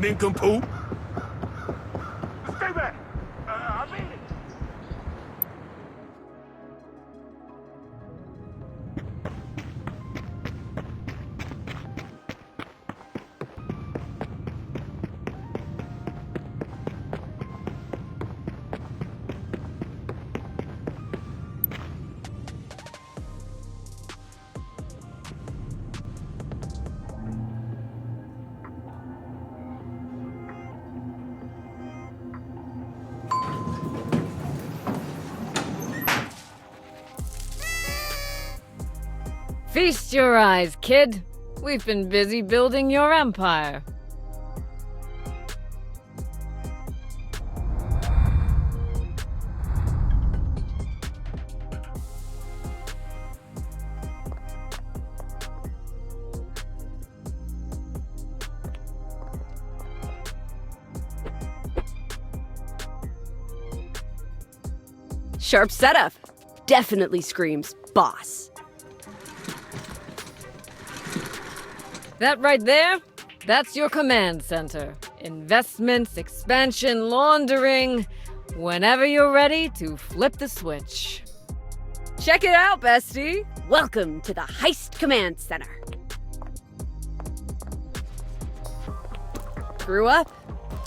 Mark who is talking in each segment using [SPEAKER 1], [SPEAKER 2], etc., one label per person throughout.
[SPEAKER 1] nincompoop. Stay back. I mean it.
[SPEAKER 2] Feast your eyes, kid. We've been busy building your empire.
[SPEAKER 3] Sharp setup. Definitely screams boss.
[SPEAKER 2] That right there? That's your command center. Investments, expansion, laundering. Whenever you're ready to flip the switch.
[SPEAKER 3] Check it out, bestie. Welcome to the Heist Command Center. Screw up,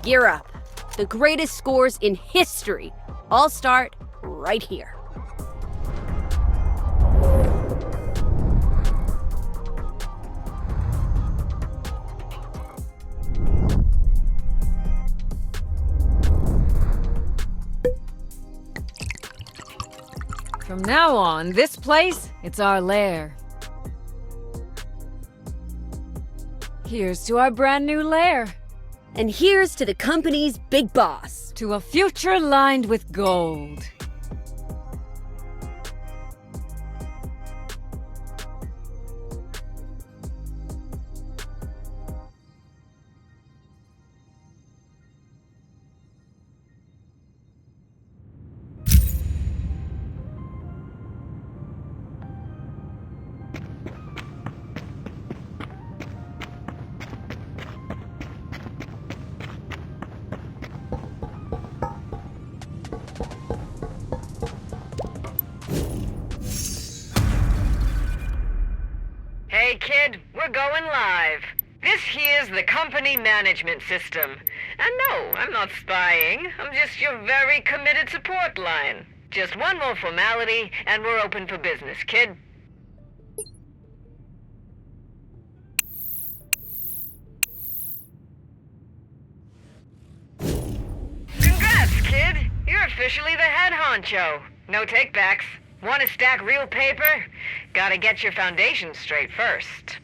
[SPEAKER 3] gear up. The greatest scores in history all start right here.
[SPEAKER 2] From now on, this place, it's our lair. Here's to our brand new lair.
[SPEAKER 3] And here's to the company's big boss.
[SPEAKER 2] To a future lined with gold.
[SPEAKER 4] Hey kid, we're going live. This here's the company management system. And no, I'm not spying. I'm just your very committed support line. Just one more formality, and we're open for business, kid. Congrats, kid! You're officially the head honcho. No takebacks. Want to stack real paper? Gotta get your foundation straight first.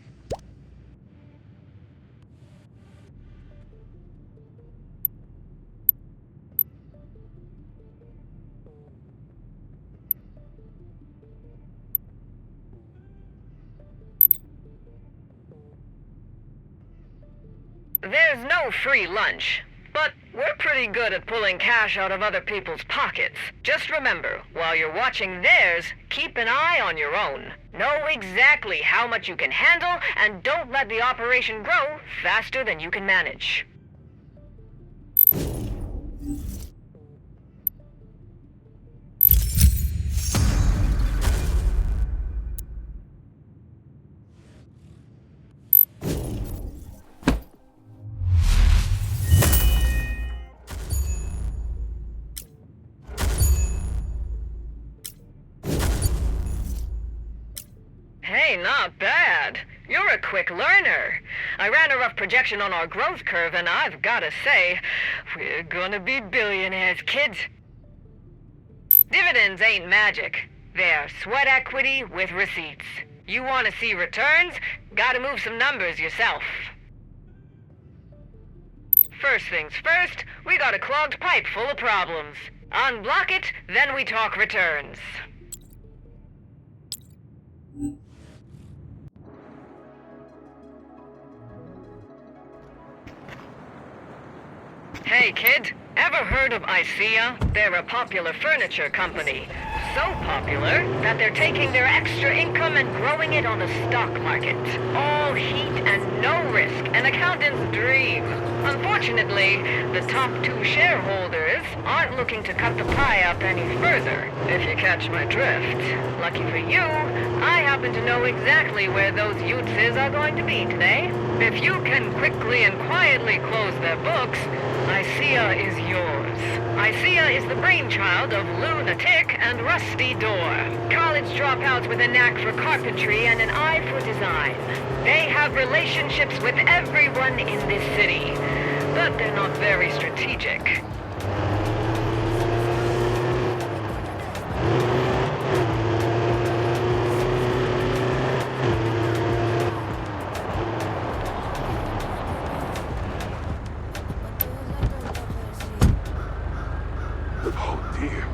[SPEAKER 4] There's no free lunch. But we're pretty good at pulling cash out of other people's pockets. Just remember, while you're watching theirs, keep an eye on your own. Know exactly how much you can handle, and don't let the operation grow faster than you can manage. Hey, not bad. You're a quick learner. I ran a rough projection on our growth curve, and I've gotta say, we're gonna be billionaires, kids. Dividends ain't magic. They're sweat equity with receipts. You want to see returns? Gotta move some numbers yourself. First things first, we got a clogged pipe full of problems. Unblock it, then we talk returns. Hey, kid. Ever heard of ICEA? They're a popular furniture company. So popular that they're taking their extra income and growing it on the stock market. All heat and no risk, an accountant's dream. Unfortunately, the top 2 shareholders aren't looking to cut the pie up any further, if you catch my drift. Lucky for you, I happen to know exactly where those Yutzes are going to be today. If you can quickly and quietly close their books, ICEA is yours. ICEA is the brainchild of Lunatic and Rusty Door, college dropouts with a knack for carpentry and an eye for design. They have relationships with everyone in this city, but they're not very strategic.
[SPEAKER 1] Oh, dear.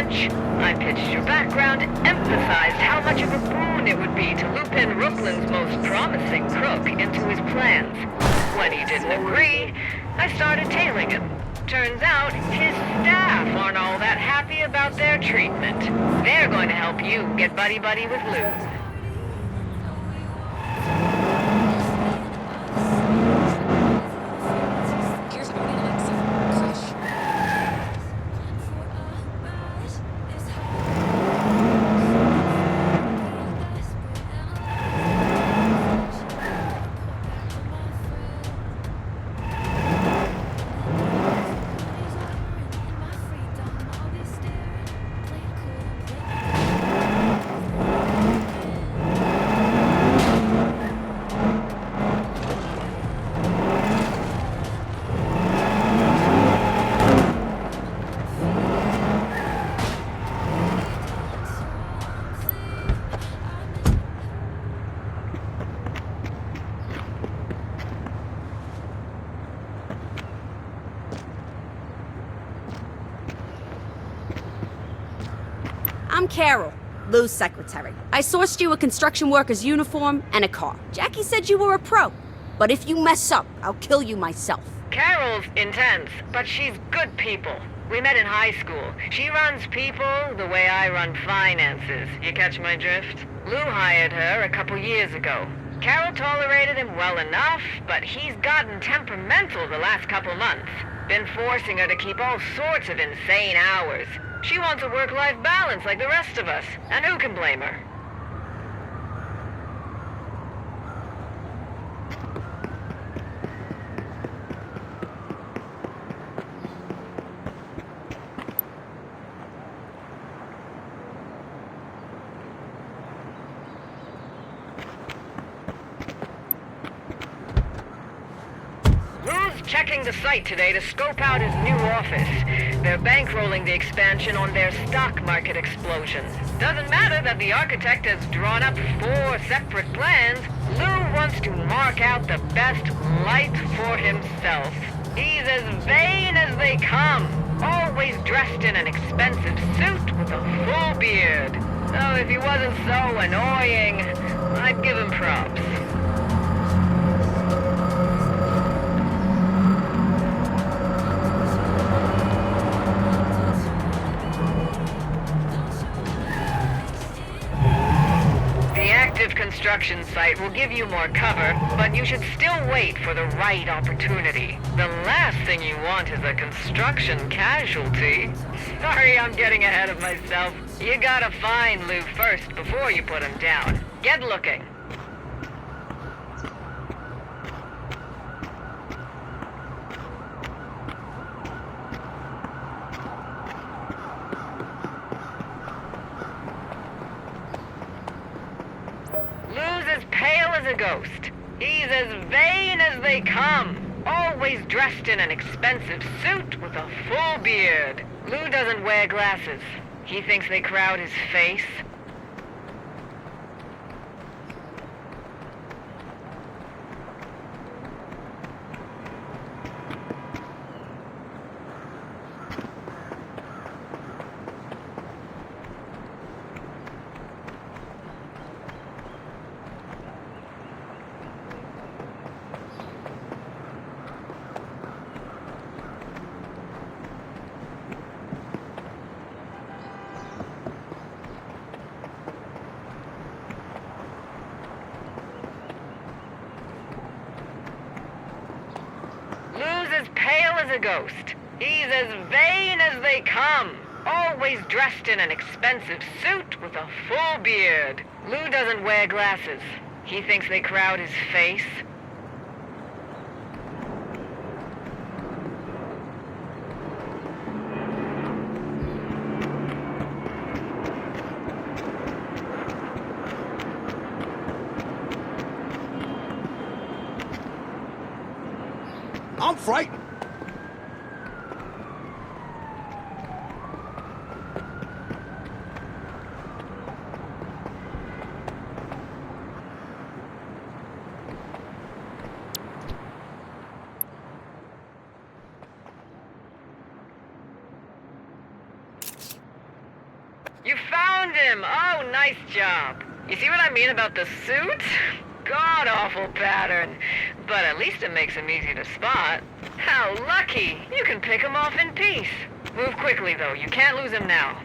[SPEAKER 4] I pitched your background, emphasized how much of a boon it would be to loop in Rookland's most promising crook into his plans. When he didn't agree, I started tailing him. Turns out, his staff aren't all that happy about their treatment. They're going to help you get buddy-buddy with Lou.
[SPEAKER 3] I'm Carol, Lou's secretary. I sourced you a construction worker's uniform and a car. Jackie said you were a pro, but if you mess up, I'll kill you myself.
[SPEAKER 4] Carol's intense, but she's good people. We met in high school. She runs people the way I run finances. You catch my drift? Lou hired her a couple years ago. Carol tolerated him well enough, but he's gotten temperamental the last couple months. Been forcing her to keep all sorts of insane hours. She wants a work-life balance like the rest of us, and who can blame her? Lou's checking the site today to scope out his new office. They're bankrolling the expansion on their stock market explosion. Doesn't matter that the architect has drawn up 4 separate plans. Lou wants to mark out the best light for himself. He's as vain as they come. always dressed in an expensive suit with a full beard. So if he wasn't so annoying, I'd give him props. Construction site will give you more cover, but you should still wait for the right opportunity. The last thing you want is a construction casualty. Sorry, I'm getting ahead of myself. You gotta find Lou first before you put him down. Get looking. A ghost. He's as vain as they come. Always dressed in an expensive suit with a full beard. Lou doesn't wear glasses. He thinks they crowd his face. As pale as a ghost. He's as vain as they come. Always dressed in an expensive suit with a full beard. Lou doesn't wear glasses. He thinks they crowd his face.
[SPEAKER 1] I'm frightened.
[SPEAKER 4] You found him! Oh, nice job. You see what I mean about the suit? God-awful pattern. But at least it makes him easy to spot. How lucky! You can pick him off in peace. Move quickly, though. You can't lose him now.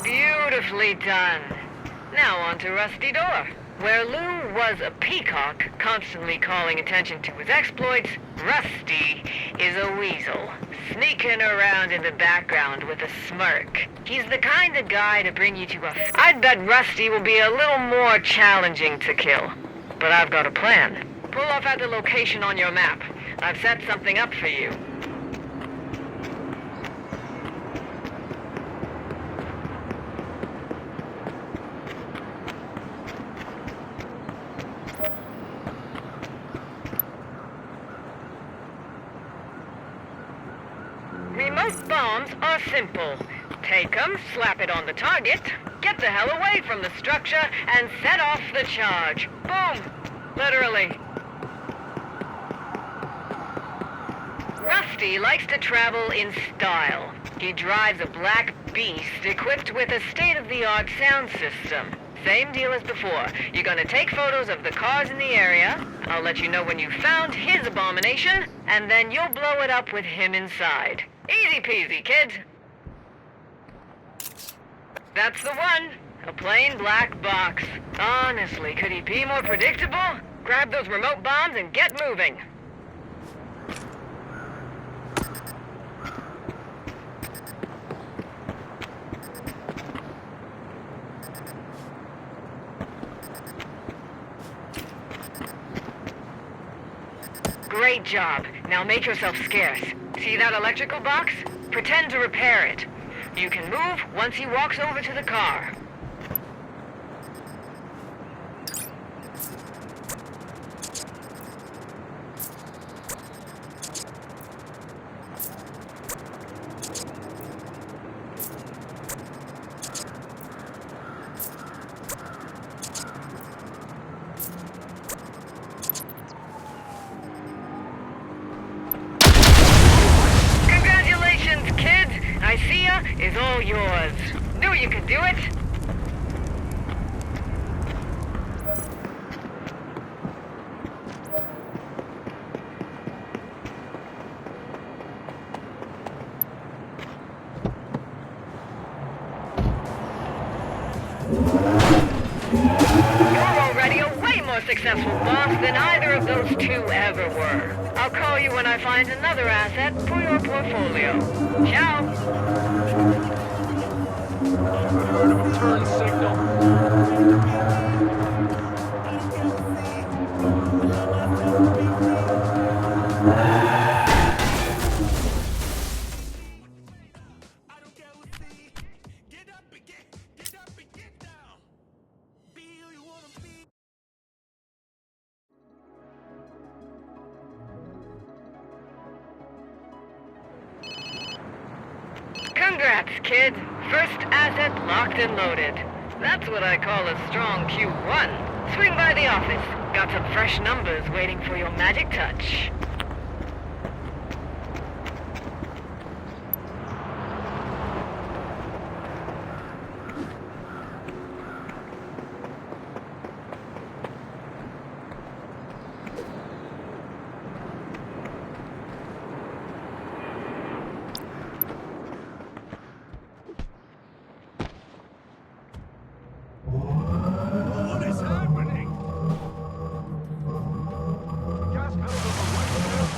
[SPEAKER 4] Beautifully done. Now on to Rusty Door. Where Lou was a peacock, constantly calling attention to his exploits, Rusty is a weasel, sneaking around in the background with a smirk. He's the kind of guy to bring you to a... I'd bet Rusty will be a little more challenging to kill. But I've got a plan. Pull off at the location on your map. I've set something up for you. Remote bombs are simple. Take them, slap it on the target, get the hell away from the structure, and set off the charge. Boom! Literally. Rusty likes to travel in style. He drives a black beast equipped with a state-of-the-art sound system. Same deal as before. You're gonna take photos of the cars in the area. I'll let you know when you've found his abomination, and then you'll blow it up with him inside. Easy peasy, kids. That's the one. A plain black box. Honestly, could he be more predictable? Grab those remote bombs and get moving. Great job. Now make yourself scarce. See that electrical box? Pretend to repair it. You can move once he walks over to the car. Congratulations, kids! Icea is all yours. Knew you could do it. You're already a way more successful boss than either of those two ever were. I'll call you when I find another asset for your portfolio. Ciao!
[SPEAKER 1] Turn signal.
[SPEAKER 4] Congrats, kid. First asset locked and loaded. That's what I call a strong Q1. Swing by the office. Got some fresh numbers waiting for your magic touch.
[SPEAKER 1] What is happening? Gas pedal on the right.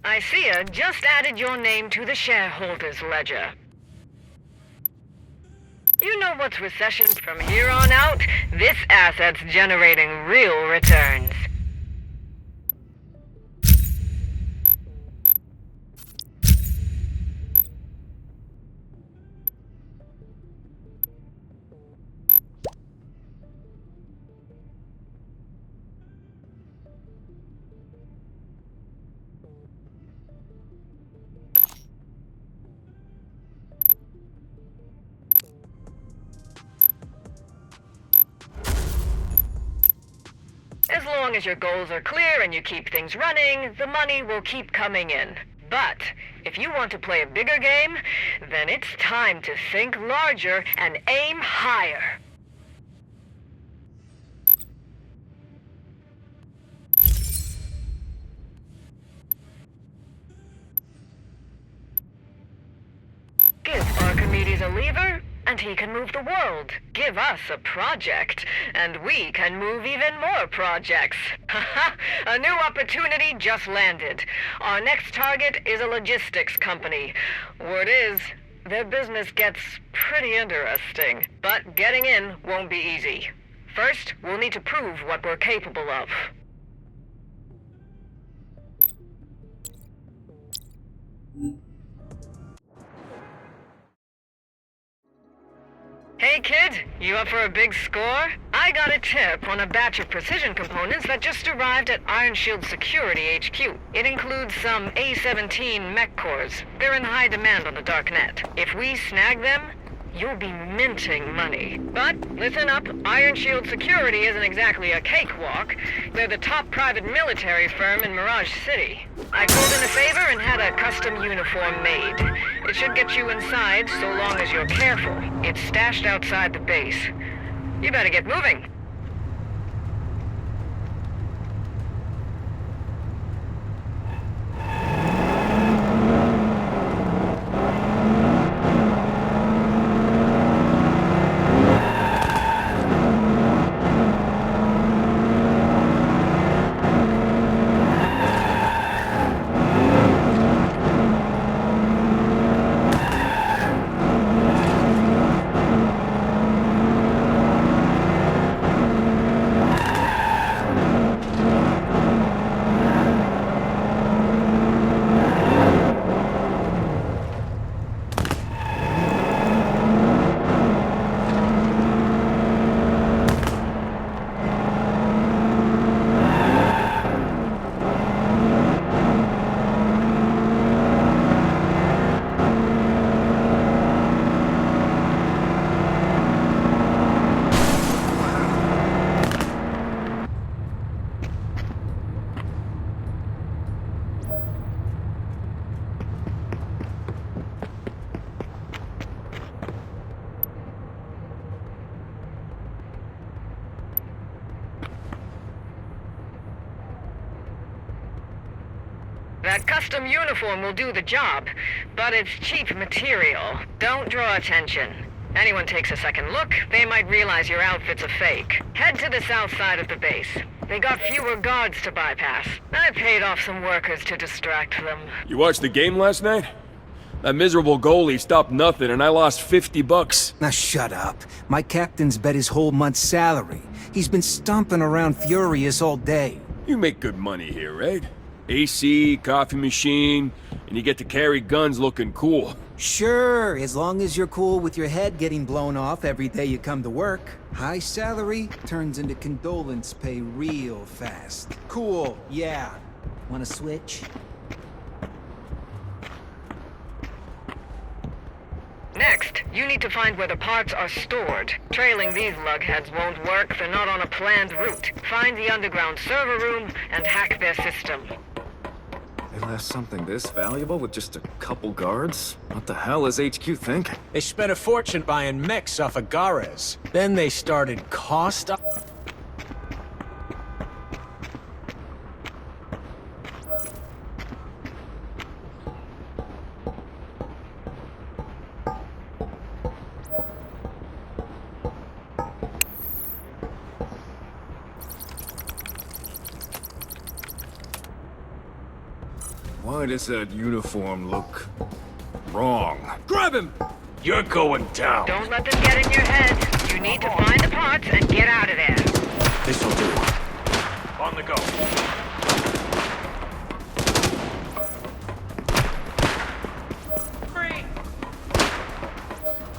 [SPEAKER 4] Icea just added your name to the shareholders ledger. You know what's recession from here on out? This asset's generating real returns. As long as your goals are clear and you keep things running, the money will keep coming in. But if you want to play a bigger game, then it's time to think larger and aim higher. Give Archimedes a lever, and he can move the world. Give us a project, and we can move even more projects. A new opportunity just landed. Our next target is a logistics company. Word is, their business gets pretty interesting. But getting in won't be easy. First, we'll need to prove what we're capable of. Hey kid, you up for a big score? I got a tip on a batch of precision components that just arrived at Iron Shield Security HQ. It includes some A-17 mech cores. They're in high demand on the dark net. If we snag them, you'll be minting money. But listen up, Iron Shield Security isn't exactly a cakewalk. They're the top private military firm in Mirage City. I called in a favor and had a custom uniform made. It should get you inside so long as you're careful. It's stashed outside the base. You better get moving. That custom uniform will do the job, but it's cheap material. Don't draw attention. Anyone takes a second look, they might realize your outfit's a fake. Head to the south side of the base. They got fewer guards to bypass. I paid off some workers to distract them.
[SPEAKER 5] You watched the game last night? That miserable goalie stopped nothing and I lost $50.
[SPEAKER 6] Now shut up. My captain's bet his whole month's salary. He's been stomping around furious all day.
[SPEAKER 5] You make good money here, right? AC, coffee machine, and you get to carry guns looking cool.
[SPEAKER 6] Sure, as long as you're cool with your head getting blown off every day you come to work. High salary turns into condolence pay real fast. Cool, yeah. Wanna switch?
[SPEAKER 4] Next, you need to find where the parts are stored. Trailing these lugheads won't work, they're not on a planned route. Find the underground server room and hack their system.
[SPEAKER 7] They left something this valuable with just a couple guards? What the hell is HQ thinking?
[SPEAKER 8] They spent a fortune buying mechs off of Gares. Then they started cost up.
[SPEAKER 7] Why does that uniform look wrong?
[SPEAKER 5] Grab him!
[SPEAKER 8] You're going down.
[SPEAKER 4] Don't let them get in your head. You need to find the parts and get out of there.
[SPEAKER 7] This'll do.
[SPEAKER 8] On the go.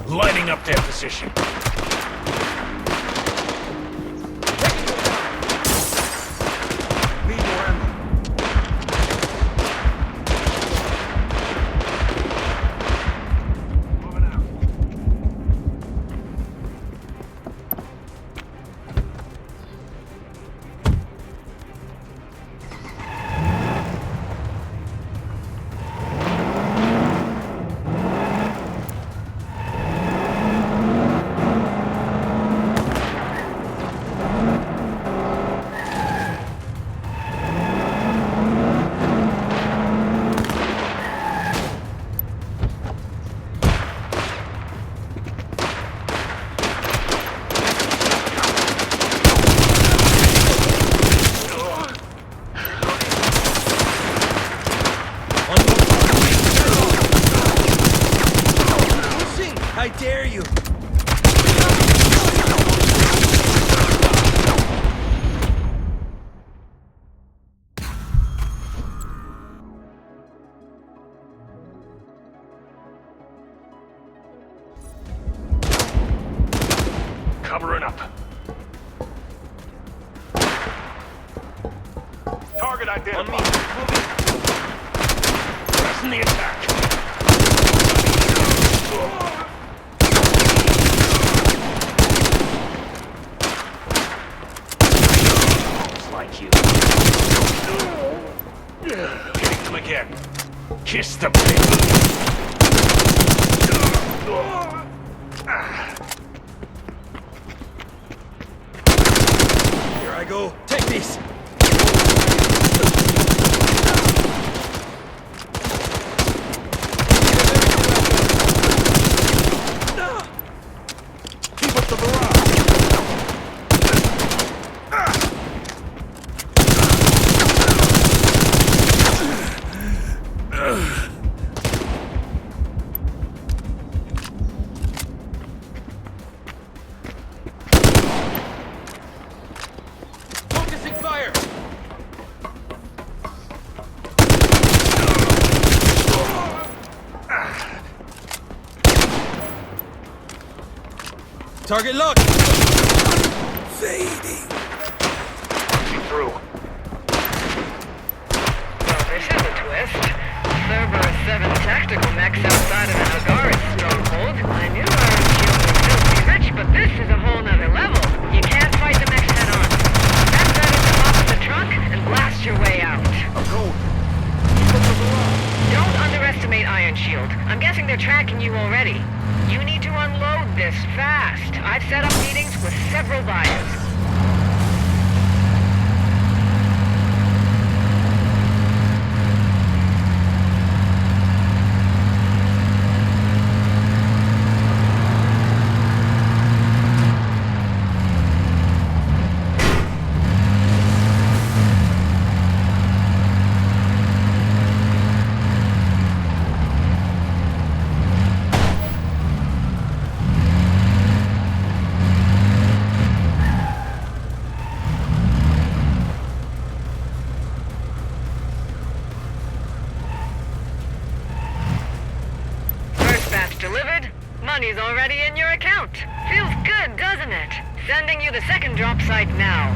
[SPEAKER 8] Lighting up their position.
[SPEAKER 1] covering up. Target identified. Pressing the attack. Looks like you. Hitting them again. Kiss the pig.
[SPEAKER 5] Here I go. Take these.
[SPEAKER 1] Keep up the barrage.
[SPEAKER 5] Focusing fire. Target locked. Fading.
[SPEAKER 1] See through.
[SPEAKER 4] Well, this is a twist. Cerberus 7 tactical mechs outside of an Agaris stronghold. I knew Iron Shield was filthy rich, but this is a whole nother level. You can't fight the mechs head on. That's better to hop in the trunk and blast your way out.
[SPEAKER 1] I'm going. Keep up the barrage.
[SPEAKER 4] Don't underestimate Iron Shield. I'm guessing they're tracking you already. You need to unload this fast. I've set up meetings with several buyers. Delivered? Money's already in your account. Feels good, doesn't it? Sending you the second drop site now.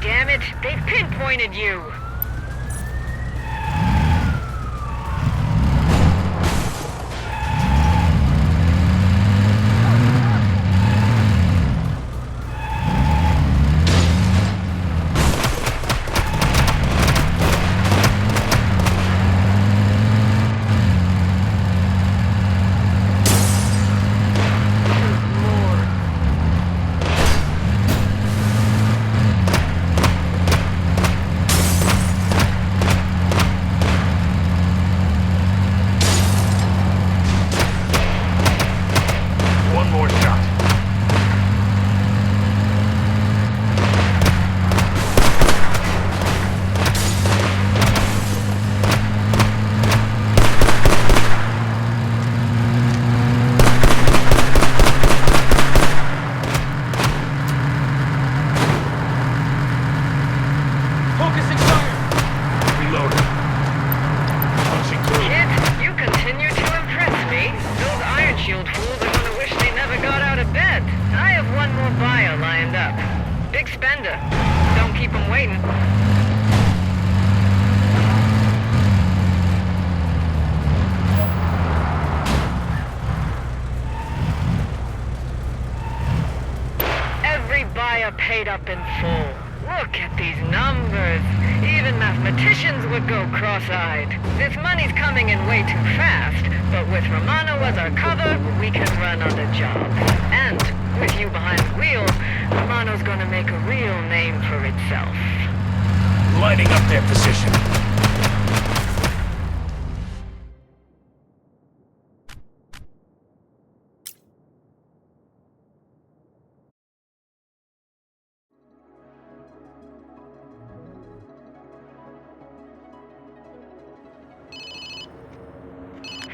[SPEAKER 4] Damn it, they've pinpointed you.
[SPEAKER 1] One more shot.
[SPEAKER 5] Focusing fire.
[SPEAKER 1] Reloading. Punching through.
[SPEAKER 4] Kid, you continue to impress me. Those Iron Shield fools are gonna wish they never got out of bed. I have one more buyer lined up. Big spender. Don't keep him waiting. Every buyer paid up in full. Look at these numbers. Even mathematicians would go cross-eyed. This money's coming in way too fast, but with Romano as our cover, we can run other jobs. And with you behind the wheel, Romano's gonna make a real name for itself.
[SPEAKER 1] Lining up their position.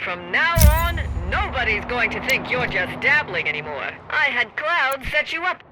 [SPEAKER 4] From now on, nobody's going to think you're just dabbling anymore. I had Cloud set you up.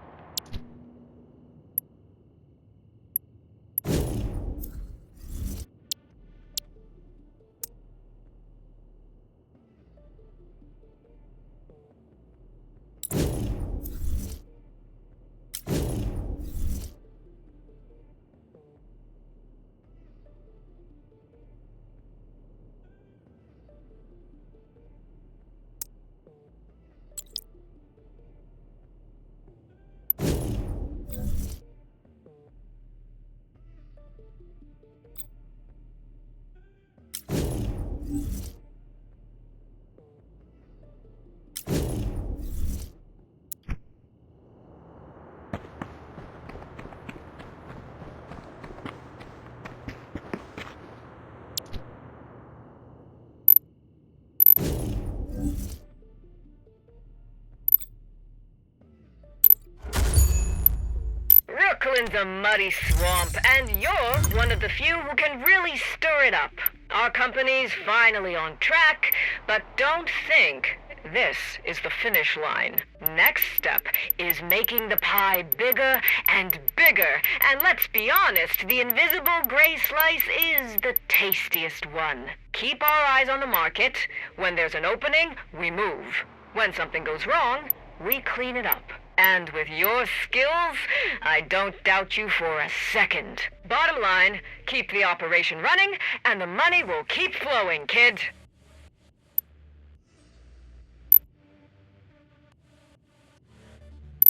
[SPEAKER 4] Brooklyn's a muddy swamp, and you're one of the few who can really stir it up. Our company's finally on track, but don't think this is the finish line. Next step is making the pie bigger and bigger, and let's be honest, the invisible gray slice is the tastiest one. Keep our eyes on the market. When there's an opening, we move. When something goes wrong, we clean it up. And with your skills, I don't doubt you for a second. Bottom line, keep the operation running, and the money will keep flowing, kid.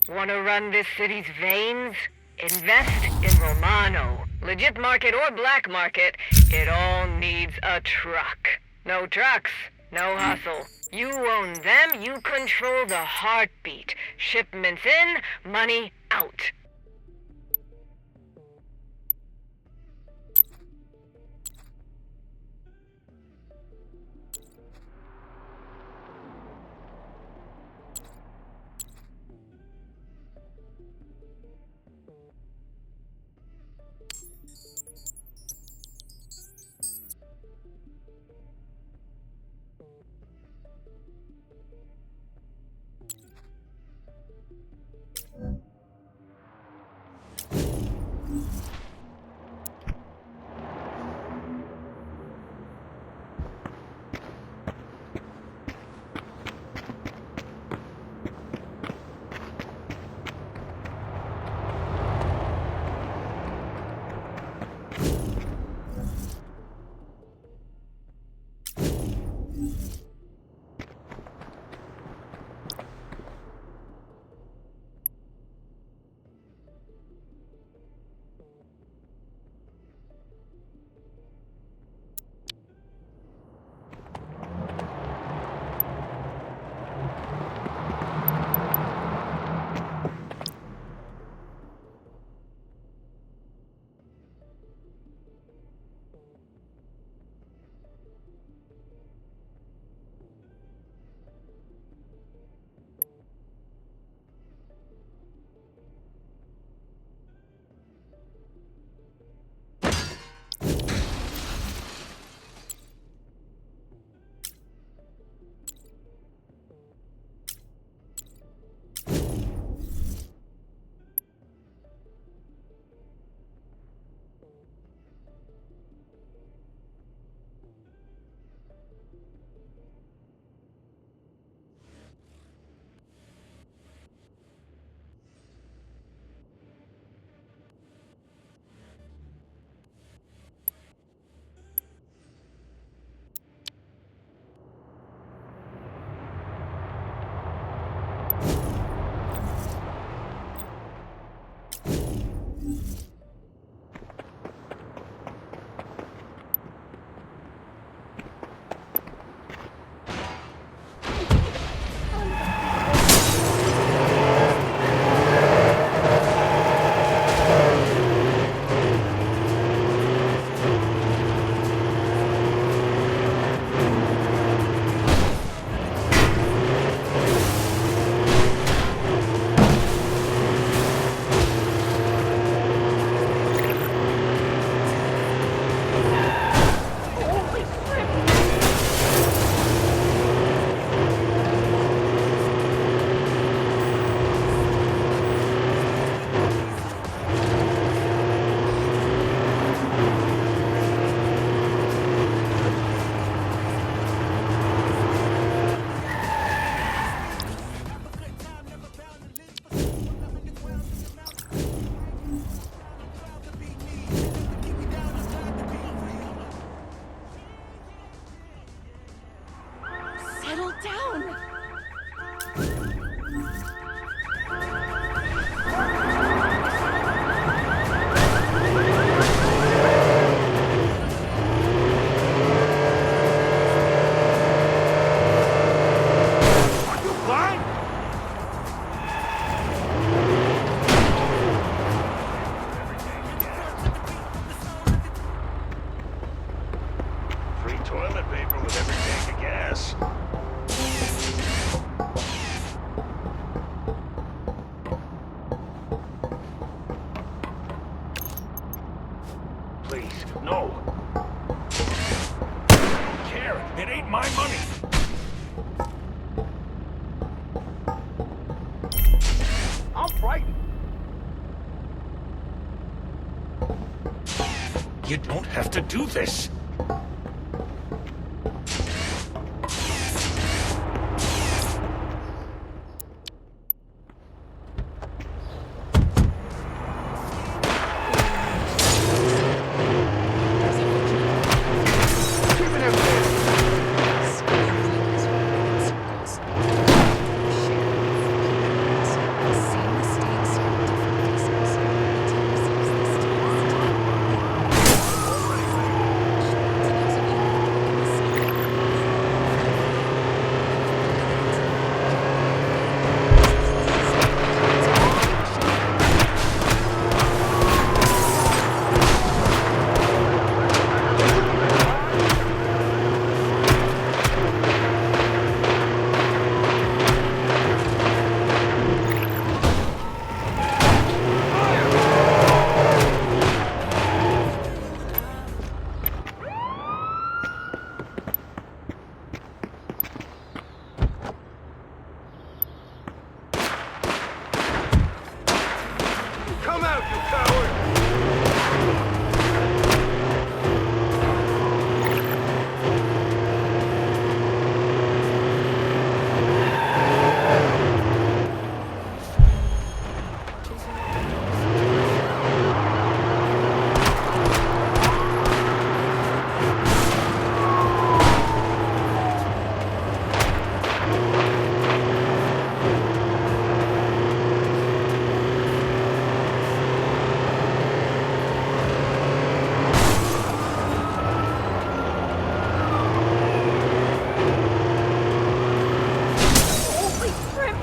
[SPEAKER 4] Wanna run this city's veins? Invest in Romano. Legit market or black market, it all needs a truck. No trucks, no hustle. You own them, you control the heartbeat. Shipments in, money out.
[SPEAKER 1] toilet paper with every tank of gas. Please, no. I don't care. It ain't my money. I'm frightened. You don't have to do this. Come out, you coward!
[SPEAKER 3] Holy crap!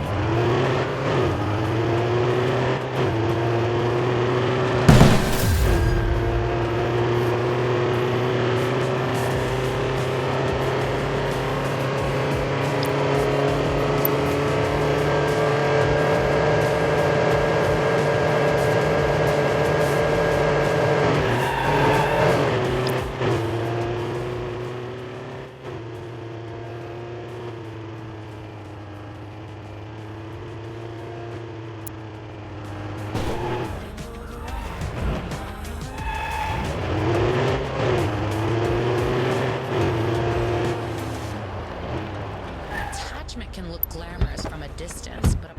[SPEAKER 9] Attachment can look glamorous from a distance, but